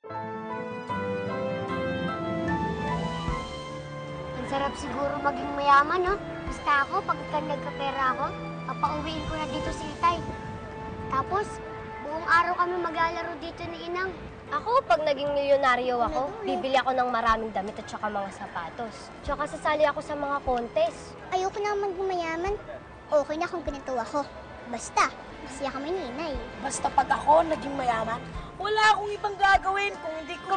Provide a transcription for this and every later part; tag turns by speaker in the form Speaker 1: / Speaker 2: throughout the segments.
Speaker 1: Ang sarap siguro maging mayaman, no? Basta ako, pagka nagkapera ako, papauwiin ko na dito si Itay. Tapos, buong araw kami maglalaro dito ni Inang.
Speaker 2: Ako, pag naging milyonaryo ako, bibili ako ng maraming damit at saka mga sapatos. Tsaka sasali ako sa mga contest.
Speaker 1: Ayoko na maging mayaman. Okay na kung ganito ako. Basta, masaya kami ni Inay.
Speaker 3: Basta pag ako naging mayaman, wala akong ibang gagawin kung hindi ko...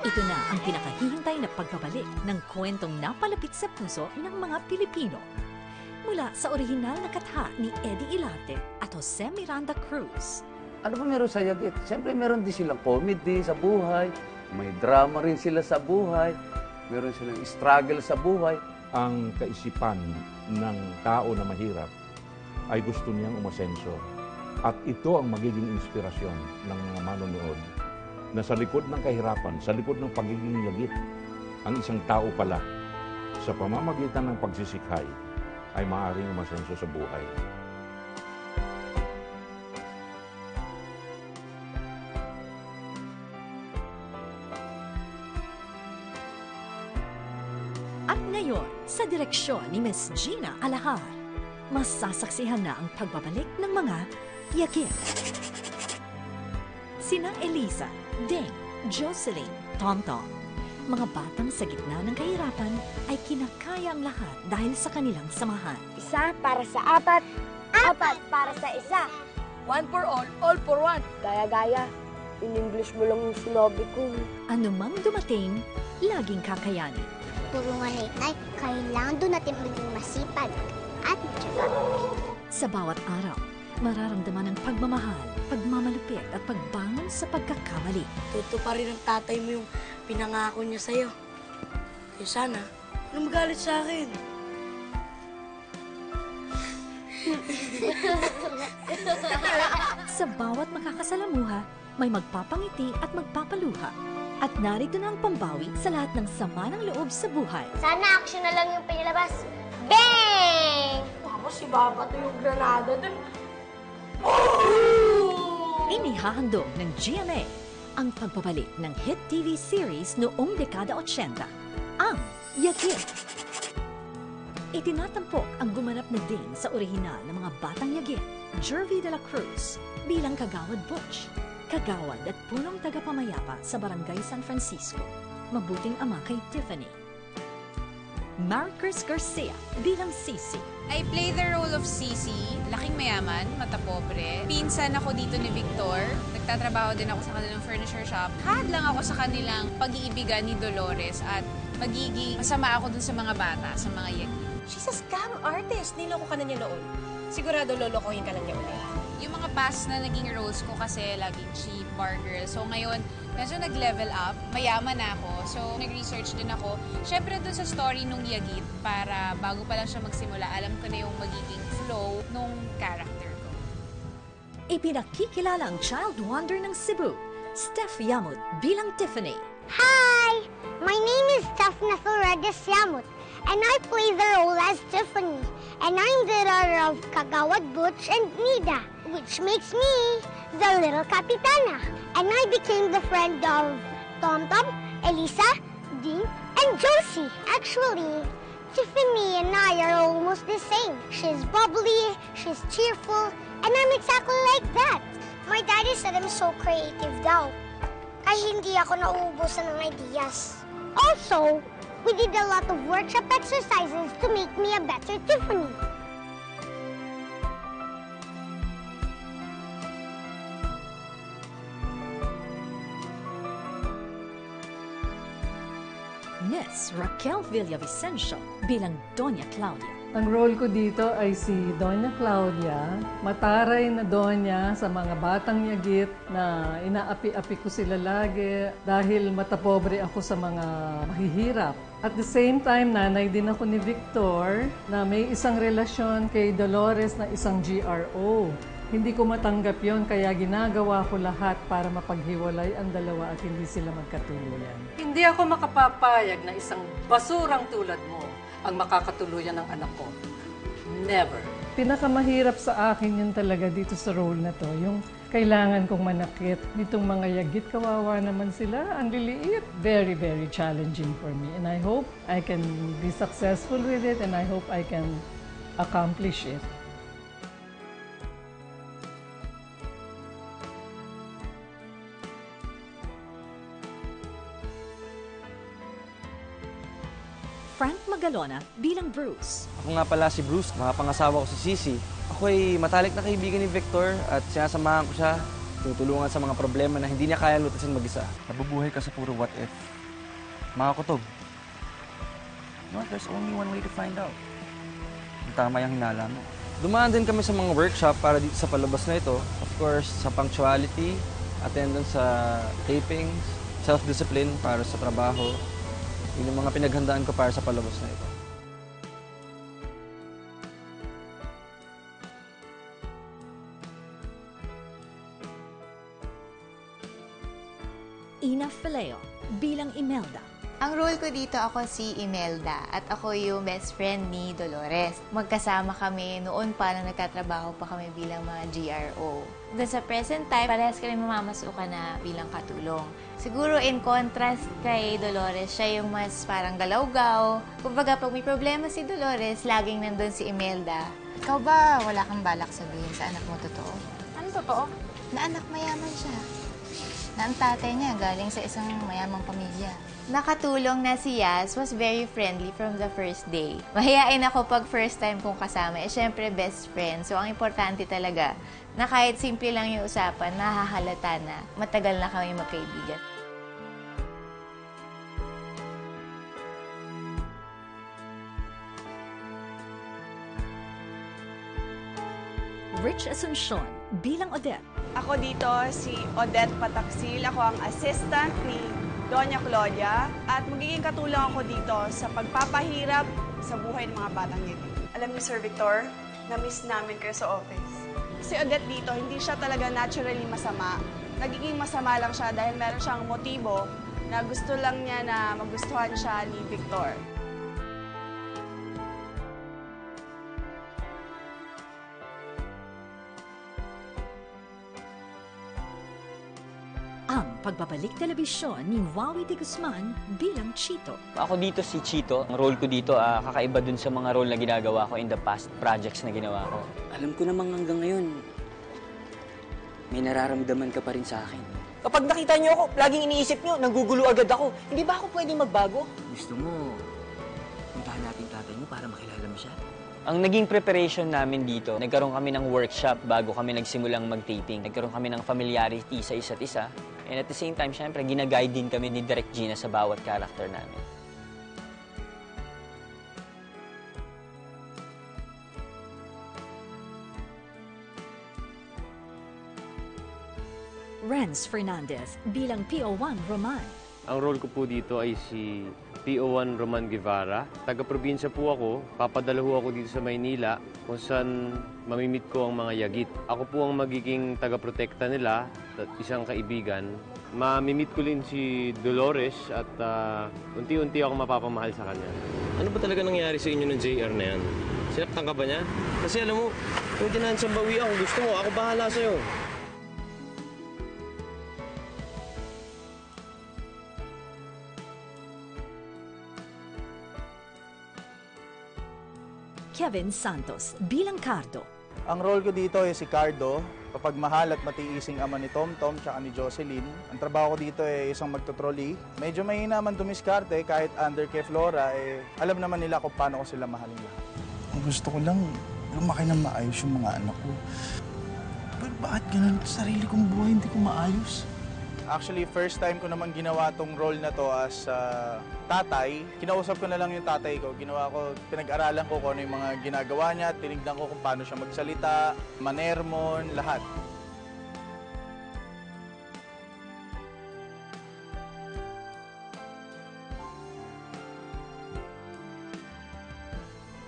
Speaker 4: Ito na ang pinakahihintay na pagbabalik ng kwentong napalapit sa puso ng mga Pilipino. Mula sa orihinal na katha ni Eddie Ilate at Jose Miranda Cruz.
Speaker 5: Ano ba meron sa Yagit? Siyempre meron din silang comedy sa buhay, may drama rin sila sa buhay, meron silang struggle sa buhay.
Speaker 6: Ang kaisipan ng tao na mahirap ay gusto niyang umasenso. At ito ang magiging inspirasyon ng mga manonood na sa likod ng kahirapan, sa likod ng pagiging yagit, ang isang tao pala sa pamamagitan ng pagsisikhay ay maaaring umasenso sa buhay.
Speaker 4: At ngayon, sa direksyon ni Miss Gina Alahar, masasaksihan na ang pagbabalik ng mga yagit. Sina Eliza, Ding, Jocelyn, Tonton, mga batang sa gitna ng kahirapan ay kinakaya ang lahat dahil sa kanilang samahan.
Speaker 2: Isa para sa apat, apat para sa isa.
Speaker 3: One for all for one.
Speaker 2: Gaya-gaya, in English mo lang yung sinabi ko.
Speaker 4: Anumang dumating, laging kakayanin.
Speaker 1: Tulungan ni Inay, kailangan doon natin maging masipag at matyaga.
Speaker 4: Sa bawat araw, mararamdaman ang pagmamahal, pagmamalupit at pagbangon sa pagkakamali.
Speaker 3: Tutuparin ng tatay mo yung pinangako niya sa'yo. Kaya sana, huwag magalit sa akin.
Speaker 4: Sa bawat makakasalamuha, may magpapangiti at magpapaluha. At narito na ang pambawi sa lahat ng sama ng loob sa buhay.
Speaker 1: Sana action na lang yung pinilabas. Bang!
Speaker 3: Tapos si Baba to yung granada dun.
Speaker 4: Inihahandog ng GMA ang pagbabalik ng hit TV series noong dekada 80, ang Yagit. Itinatampok ang gumanap na din sa orihinal ng mga batang yagit, Jervy de la Cruz, bilang Kagawad Butch, kagawad at punong tagapamayapa sa Barangay San Francisco, mabuting ama kay Tiffany. Maricruz Garcia bilang Sisi.
Speaker 7: I play the role of Sisi, laking mayaman, matapobre. Pinsan ako dito ni Victor. Nagtatrabaho din ako sa kanilang furniture shop. Had lang ako sa kanilang pag-iibigan ni Dolores at magiging masama ako dun sa mga bata, sa mga yagi.
Speaker 8: She's a scam artist. Niloko ka na niya noon. Sigurado lolokohin ka lang niya ulit.
Speaker 7: Yung mga past na naging roles ko kasi laging cheap, bar girl. So ngayon, medyo nag-level up, mayaman na ako. So nag-research din ako. Siyempre dun sa story nung Yagit, para bago pa lang siya magsimula, alam ko na yung magiging flow nung character ko.
Speaker 4: Ipinakikilala ang child wonder ng Cebu, Steph Yamut bilang Tiffany.
Speaker 1: Hi! My name is Stephna Flores Yamut, and I play the role as Tiffany. And I'm the daughter of Kagawad Butch and Nida, which makes me the little Capitana. And I became the friend of Tom Tom, Elisa, Dean, and Josie. Actually, Tiffany and I are almost the same. She's bubbly, she's cheerful, and I'm exactly like that. My daddy said I'm so creative daw. Ay hindi ako nauubusan ng ideas. Also, we did a lot of workshop exercises to make me a better Tiffany.
Speaker 4: Miss Raquel Villavicencio bilang Doña Claudia.
Speaker 9: Ang role ko dito ay si Doña Claudia, mataray na doña sa mga batang yagit na inaapi-api ko sila lagi dahil matapobre ako sa mga mahihirap. At the same time, nanay din ako ni Victor na may isang relasyon kay Dolores na isang GRO. Hindi ko matanggap yon kaya ginagawa ko lahat para mapaghiwalay ang dalawa at hindi sila magkatuluyan. Hindi ako makapapayag na isang basurang tulad mo ang makakatuluyan ng anak ko. Never. Pinakamahirap sa akin yun talaga dito sa role na to, yung kailangan kong manakit. Nitong mga yagit, kawawa naman sila. Ang liliit. Very, very challenging for me. And I hope I can be successful with it and I hope I can accomplish it.
Speaker 4: Frank Magalona bilang Bruce.
Speaker 10: Ako nga pala si Bruce, pangasawa ko si Sisi. Ako ay matalik na kaibigan ni Victor at sinasamahan ko siya, tutulungan sa mga problema na hindi niya kaya lutasin mag-isa. Nabubuhay ka sa puro what if. Mga kutob. No, there's only one way to find out. Kung tama yung hinala mo. Dumaan din kami sa mga workshop para dito sa palabas na ito. Of course, sa punctuality, attendance sa tapings, self-discipline para sa trabaho. Yun yung mga pinaghandaan ko para sa palabas na ito.
Speaker 4: Ina Fileo bilang Imelda.
Speaker 11: Ang role ko dito, ako si Imelda at ako yung best friend ni Dolores. Magkasama kami noon pa nang nagtatrabaho pa kami bilang mga GRO. Doon sa present time, parehas kami mamamasukan na bilang katulong. Siguro in contrast kay Dolores, siya yung mas parang galaw-gaw. Kumbaga, pag may problema si Dolores, laging nandun si Imelda. Ikaw ba wala kang balak sabihin sa anak mo totoo?
Speaker 2: Ano totoo?
Speaker 11: Na anak mayaman siya. Na ang tatay niya galing sa isang mayamang pamilya. Nakatulong na si Yas was very friendly from the first day. Mahiyain ako pag first time kong kasama. Syempre, best friend. So, ang importante talaga na kahit simple lang yung usapan, nahahalata na matagal na kami magkaibigan.
Speaker 4: Rich Asuncion bilang Odette.
Speaker 12: Ako dito si Odette Pataksil. Ako ang assistant ni Doña Claudia at magiging katulong ako dito sa pagpapahirap sa buhay ng mga batang ito. Alam niyo, Sir Victor, na-miss namin kayo sa office. Si Odette dito, hindi siya talaga naturally masama. Nagiging masama lang siya dahil meron siyang motibo na gusto lang niya na magustuhan siya ni Victor.
Speaker 4: Ang pagbabalik telebisyon ni Wawi de Guzman bilang Chito.
Speaker 13: Ako dito si Chito. Ang role ko dito, kakaiba dun sa mga role na ginagawa ko in the past projects na ginawa ko.
Speaker 14: Alam ko namang hanggang ngayon, may nararamdaman ka pa rin sa akin.
Speaker 15: Kapag nakita niyo ako, laging iniisip niyo, nagugulo agad ako. Hindi ba ako pwedeng magbago?
Speaker 14: Gusto mo, puntahan natin tatay mo para makilala mo siya?
Speaker 13: Ang naging preparation namin dito, nagkaroon kami ng workshop bago kami nagsimulang mag-taping. Nagkaroon kami ng familiarity sa isa't isa. And at the same time, syempre, ginaguide din kami ni Direk Gina sa bawat character namin.
Speaker 4: Renz Fernandez bilang PO1 Roman.
Speaker 16: Ang role ko po dito ay si PO1 Roman Guevara. Taga-probinsya po ako. Papadalaho ako dito sa Maynila kung saan mamimit ko ang mga yagit. Ako po ang magiging taga-protekta nila at isang kaibigan. Mamimit ko din si Dolores at unti-unti ako mapapamahal sa kanya.
Speaker 17: Ano ba talaga nangyari sa inyo ng JR na yan? Sinaktan ka ba niya? Kasi alam mo, kung dinansang bawi ako, gusto mo, ako bahala sa'yo.
Speaker 4: Kevin Santos bilang Cardo.
Speaker 18: Ang role ko dito ay si Cardo, kapagmahal at matiising ama ni Tom-Tom tsaka ni Jocelyn. Ang trabaho ko dito ay isang magtutroli. Medyo mahina man dumiskarte kahit under kay Flora, alam naman nila kung paano ko sila mahalin lahat.
Speaker 19: Ang gusto ko lang, lumaki ng maayos yung mga anak ko. Pero bakit ganun? Sarili kong buhay, hindi ko maayos.
Speaker 18: Actually, first time ko naman ginawa tong role na to as tatay. Kinausap ko na lang yung tatay ko. Pinag-aralan ko kung ano yung mga ginagawa niya, tinignan ko kung paano siya magsalita, manermon, lahat.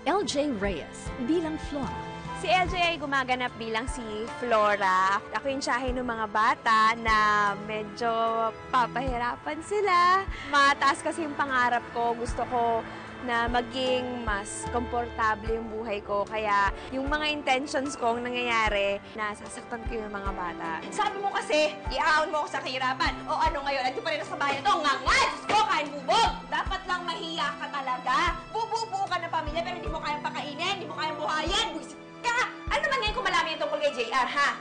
Speaker 4: LJ Reyes bilang Flora.
Speaker 20: Si LJ ay gumaganap bilang si Flora. Ako yung tiyahin ng mga bata na medyo papahirapan sila. Mataas kasi yung pangarap ko. Gusto ko na maging mas komportable yung buhay ko. Kaya yung mga intentions kong nangyayari, nasasaktan ko yung mga bata.
Speaker 21: Sabi mo kasi, iaahon mo ako sa kahirapan. O ano ngayon, andi pa rin sa bayan to, nga! Diyos ko, kain bubog! Dapat lang mahiya ka talaga. Bubuo ka ng pamilya pero hindi mo kayang pakainin, hindi mo kayang buhayin. Buisit ka! Ano naman ngayon kung malaman yung tungkol kay JR, ha?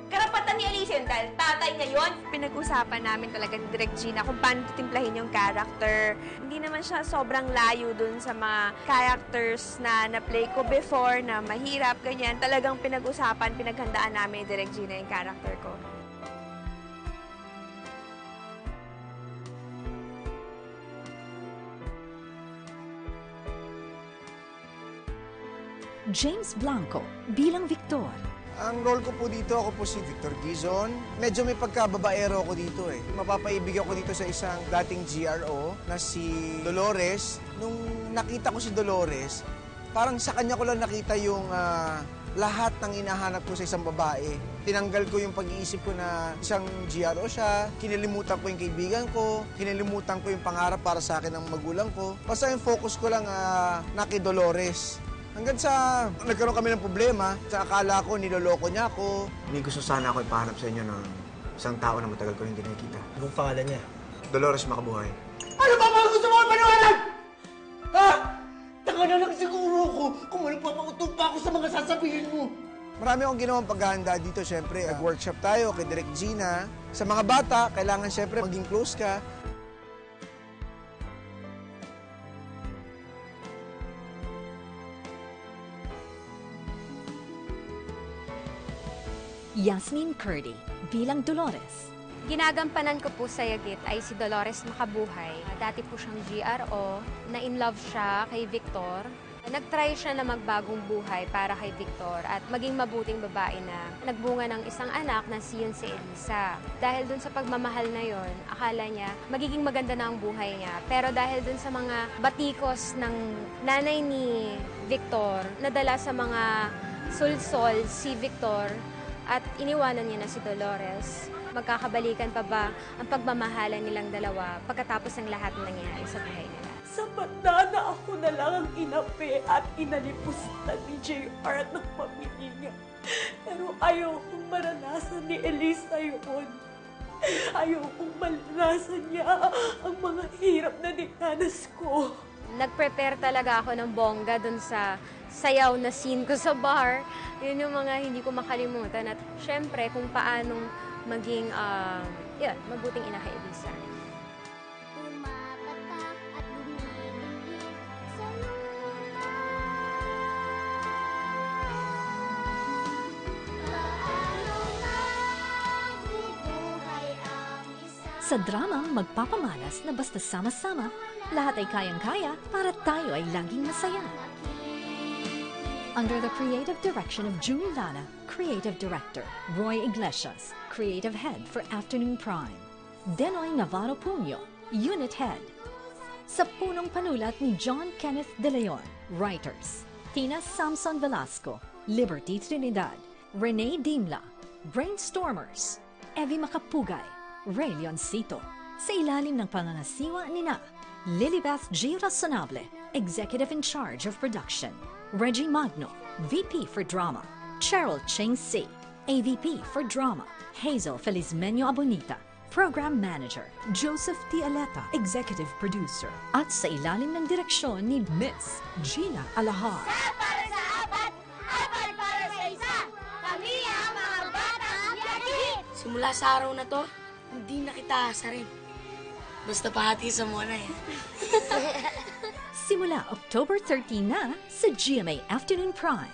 Speaker 21: Karapatan ni Elise yun dahil tatay niya yun.
Speaker 20: Pinag-usapan namin talaga ni Direk Gina kung paano titimplahin yung character. Hindi naman siya sobrang layo dun sa mga characters na na-play ko before na mahirap, ganyan. Talagang pinag-usapan, pinaghandaan namin ni Direk Gina yung character ko.
Speaker 4: James Blanco bilang Victor.
Speaker 22: Ang role ko po dito, ako po si Victor Gizon. Medyo may pagkababaero ako dito eh. Mapapaibig ako dito sa isang dating GRO na si Dolores. Nung nakita ko si Dolores, parang sa kanya ko lang nakita yung lahat ng inahanap ko sa isang babae. Tinanggal ko yung pag-iisip ko na isang GRO siya, kinilimutan ko yung kaibigan ko, kinilimutan ko yung pangarap para sa akin ng magulang ko. Basta yung focus ko lang na kay Dolores. Hanggang sa nagkaroon kami ng problema, sa akala ko niloloko niya ako. Hindi gusto sana ako ipahanap sa inyo ng isang tao na matagal ko hindi nakikita. Anong pangalan niya? Dolores Makabuhay.
Speaker 23: Ano ba mga gusto mo paniwalag? Ha? Taka na lang siguro ko kung magpapautot pa ako sa mga sasabihin mo.
Speaker 22: Marami akong ginawang paghahanda dito, syempre. Nag-workshop tayo kay Direk Gina. Sa mga bata, kailangan syempre maging close ka.
Speaker 4: Yasmin Curdy bilang Dolores.
Speaker 2: Ginagampanan ko po sa Yagit ay si Dolores Makabuhay. Dati po siyang GRO, na-in-love siya kay Victor. Nag-try siya na magbagong buhay para kay Victor at maging mabuting babae na nagbunga ng isang anak na si Elisa. Dahil dun sa pagmamahal na yon, akala niya magiging maganda na ang buhay niya. Pero dahil dun sa mga batikos ng nanay ni Victor, nadala sa mga sulsol si Victor at iniwanan niya na si Dolores. Magkakabalikan pa ba ang pagmamahalan nilang dalawa pagkatapos ng lahat ng nangyari sa buhay nila?
Speaker 21: Sapat na ako na lang ang inapi at inalipusta ni JR at ng pamilya niya. Pero ayaw kong maranasan ni Elisa yun. Ayaw kong maranasan niya ang mga hirap na dinanas ko.
Speaker 2: Nag-prepare talaga ako ng bongga dun sa sayaw na scene ko sa bar. Yun yung mga hindi ko makalimutan. At syempre, kung paanong maging mabuting ina kay Elisa.
Speaker 4: Sa dramang magpapamalas na basta sama-sama, lahat ay kayang-kaya para tayo ay laging masaya. Under the creative direction of June Lana, Creative Director, Roy Iglesias, Creative Head for Afternoon Prime, Denoy Navarro Puño, Unit Head. Sa punong panulat ni John Kenneth De Leon, Writers, Tina Samson Velasco, Liberty Trinidad, Renee Dimla, Brainstormers, Evie Macapugay, Ray Leoncito, sa ilalim ng panganasiwa ni na Lilibeth G. Razonable, Executive in Charge of Production, Reggie Magno, VP for Drama, Cheryl Cheng C, AVP for Drama, Hazel Felizmenio Abonita, Program Manager, Joseph T. Aleta, Executive Producer, at sa ilalim ng direksyon ni Miss Gina Alahar.
Speaker 21: Para sa apat, apat para sa isa. Kami ang mga batang Yagit!
Speaker 3: Simula sa araw na to, hindi na kita asarin. Basta pahati sa muna eh.
Speaker 4: Simula October 13 na sa GMA Afternoon Prime.